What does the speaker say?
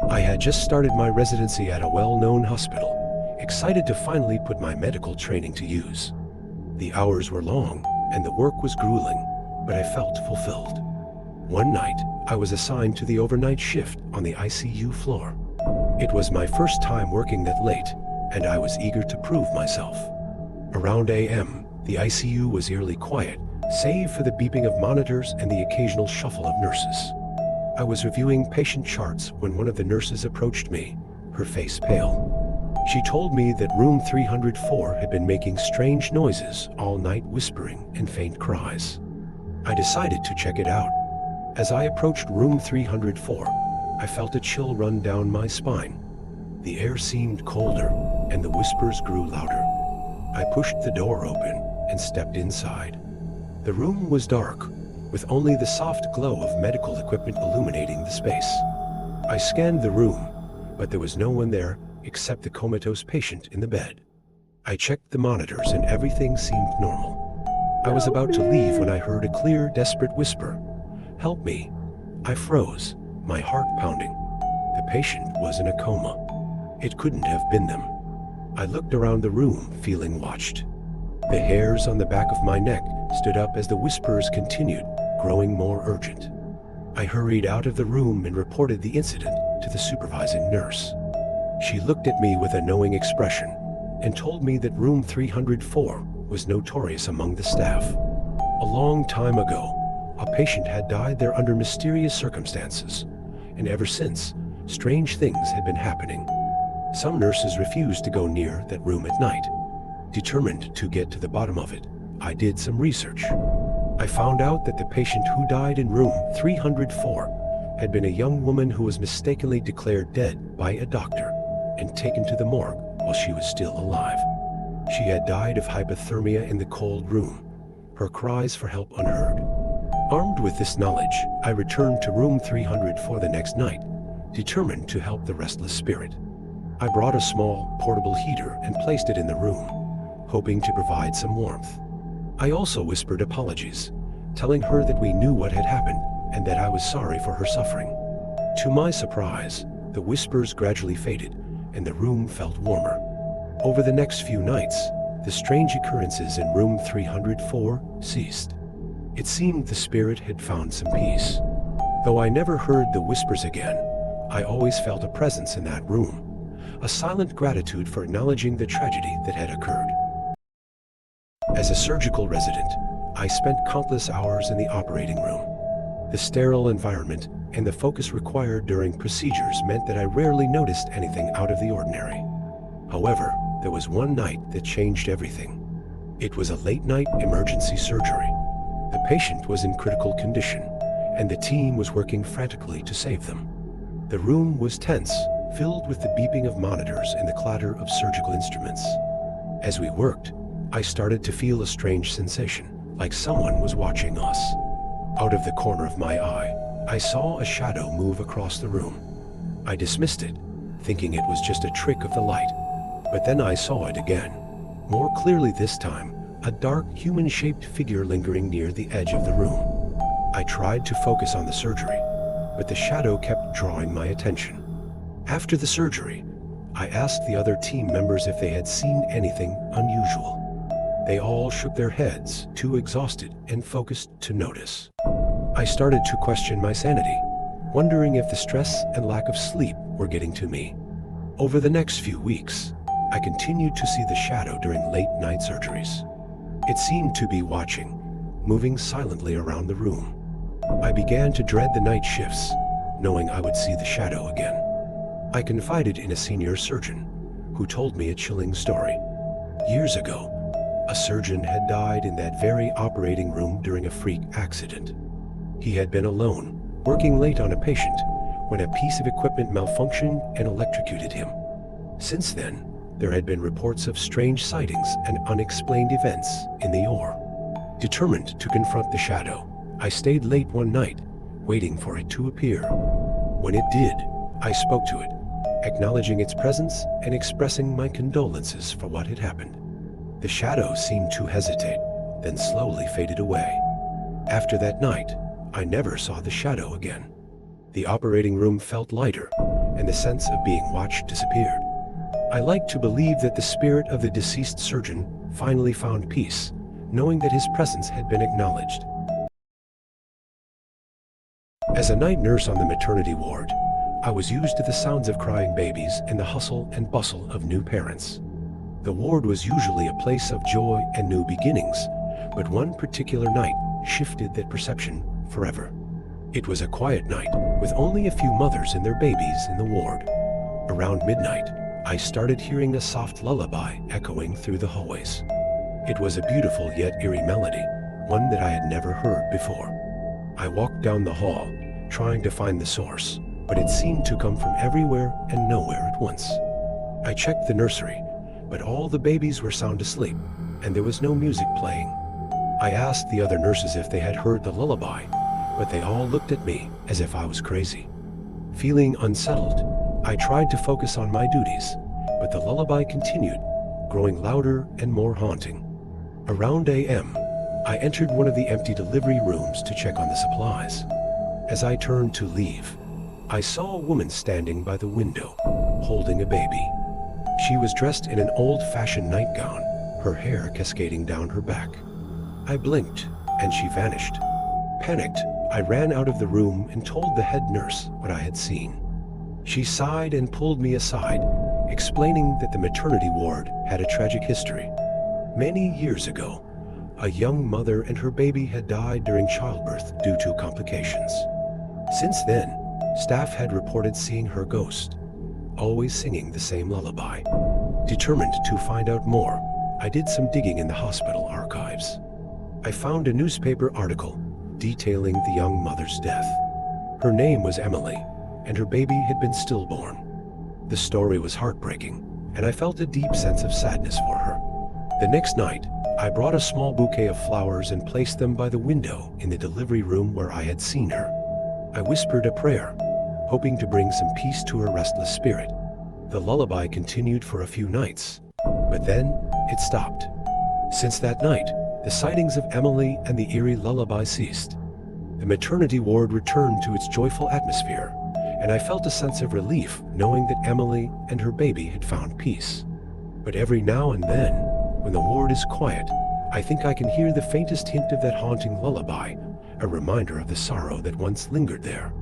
I had just started my residency at a well-known hospital, excited to finally put my medical training to use. The hours were long, and the work was grueling, but I felt fulfilled. One night, I was assigned to the overnight shift on the ICU floor. It was my first time working that late, and I was eager to prove myself. Around AM, the ICU was eerily quiet, save for the beeping of monitors and the occasional shuffle of nurses. I was reviewing patient charts when one of the nurses approached me, her face pale. She told me that room 304 had been making strange noises all night, whispering and faint cries. I decided to check it out. As I approached room 304, I felt a chill run down my spine. The air seemed colder, and the whispers grew louder. I pushed the door open and stepped inside. The room was dark, with only the soft glow of medical equipment illuminating the space. I scanned the room, but there was no one there except the comatose patient in the bed. I checked the monitors and everything seemed normal. I was about to leave when I heard a clear, desperate whisper. "Help me." I froze, my heart pounding. The patient was in a coma. It couldn't have been them. I looked around the room, feeling watched. The hairs on the back of my neck stood up as the whispers continued, growing more urgent. I hurried out of the room and reported the incident to the supervising nurse. She looked at me with a knowing expression and told me that room 304 was notorious among the staff. A long time ago, a patient had died there under mysterious circumstances, and ever since, strange things had been happening. Some nurses refused to go near that room at night. Determined to get to the bottom of it, I did some research. I found out that the patient who died in room 304 had been a young woman who was mistakenly declared dead by a doctor and taken to the morgue while she was still alive. She had died of hypothermia in the cold room, her cries for help unheard. Armed with this knowledge, I returned to room 304 the next night, determined to help the restless spirit. I brought a small, portable heater and placed it in the room, hoping to provide some warmth. I also whispered apologies, telling her that we knew what had happened and that I was sorry for her suffering. To my surprise, the whispers gradually faded and the room felt warmer. Over the next few nights, the strange occurrences in room 304 ceased. It seemed the spirit had found some peace. Though I never heard the whispers again, I always felt a presence in that room, a silent gratitude for acknowledging the tragedy that had occurred. As a surgical resident, I spent countless hours in the operating room. The sterile environment and the focus required during procedures meant that I rarely noticed anything out of the ordinary. However, there was one night that changed everything. It was a late-night emergency surgery. The patient was in critical condition, and the team was working frantically to save them. The room was tense, filled with the beeping of monitors and the clatter of surgical instruments. As we worked, I started to feel a strange sensation, like someone was watching us. Out of the corner of my eye, I saw a shadow move across the room. I dismissed it, thinking it was just a trick of the light. But then I saw it again, more clearly this time, a dark, human-shaped figure lingering near the edge of the room. I tried to focus on the surgery, but the shadow kept drawing my attention. After the surgery, I asked the other team members if they had seen anything unusual. They all shook their heads, too exhausted and focused to notice. I started to question my sanity, wondering if the stress and lack of sleep were getting to me. Over the next few weeks, I continued to see the shadow during late-night surgeries. It seemed to be watching, moving silently around the room. I began to dread the night shifts, knowing I would see the shadow again. I confided in a senior surgeon, who told me a chilling story. Years ago, a surgeon had died in that very operating room during a freak accident. He had been alone, working late on a patient, when a piece of equipment malfunctioned and electrocuted him. Since then, there had been reports of strange sightings and unexplained events in the OR. Determined to confront the shadow, I stayed late one night, waiting for it to appear. When it did, I spoke to it, acknowledging its presence and expressing my condolences for what had happened. The shadow seemed to hesitate, then slowly faded away. After that night, I never saw the shadow again. The operating room felt lighter, and the sense of being watched disappeared. I like to believe that the spirit of the deceased surgeon finally found peace, knowing that his presence had been acknowledged. As a night nurse on the maternity ward, I was used to the sounds of crying babies and the hustle and bustle of new parents. The ward was usually a place of joy and new beginnings, but one particular night shifted that perception forever. It was a quiet night, with only a few mothers and their babies in the ward. Around midnight, I started hearing a soft lullaby echoing through the hallways. It was a beautiful yet eerie melody, one that I had never heard before. I walked down the hall, trying to find the source, but it seemed to come from everywhere and nowhere at once. I checked the nursery, but all the babies were sound asleep, and there was no music playing. I asked the other nurses if they had heard the lullaby, but they all looked at me as if I was crazy. Feeling unsettled, I tried to focus on my duties, but the lullaby continued, growing louder and more haunting. Around a.m., I entered one of the empty delivery rooms to check on the supplies. As I turned to leave, I saw a woman standing by the window, holding a baby. She was dressed in an old-fashioned nightgown, her hair cascading down her back. I blinked, and she vanished. Panicked, I ran out of the room and told the head nurse what I had seen. She sighed and pulled me aside, explaining that the maternity ward had a tragic history. Many years ago, a young mother and her baby had died during childbirth due to complications. Since then, staff had reported seeing her ghost, always singing the same lullaby. Determined to find out more, I did some digging in the hospital archives. I found a newspaper article detailing the young mother's death. Her name was Emily, and her baby had been stillborn. The story was heartbreaking, and I felt a deep sense of sadness for her. The next night, I brought a small bouquet of flowers and placed them by the window in the delivery room where I had seen her. I whispered a prayer, hoping to bring some peace to her restless spirit. The lullaby continued for a few nights, but then it stopped. Since that night, the sightings of Emily and the eerie lullaby ceased. The maternity ward returned to its joyful atmosphere, and I felt a sense of relief knowing that Emily and her baby had found peace. But every now and then, when the ward is quiet, I think I can hear the faintest hint of that haunting lullaby, a reminder of the sorrow that once lingered there.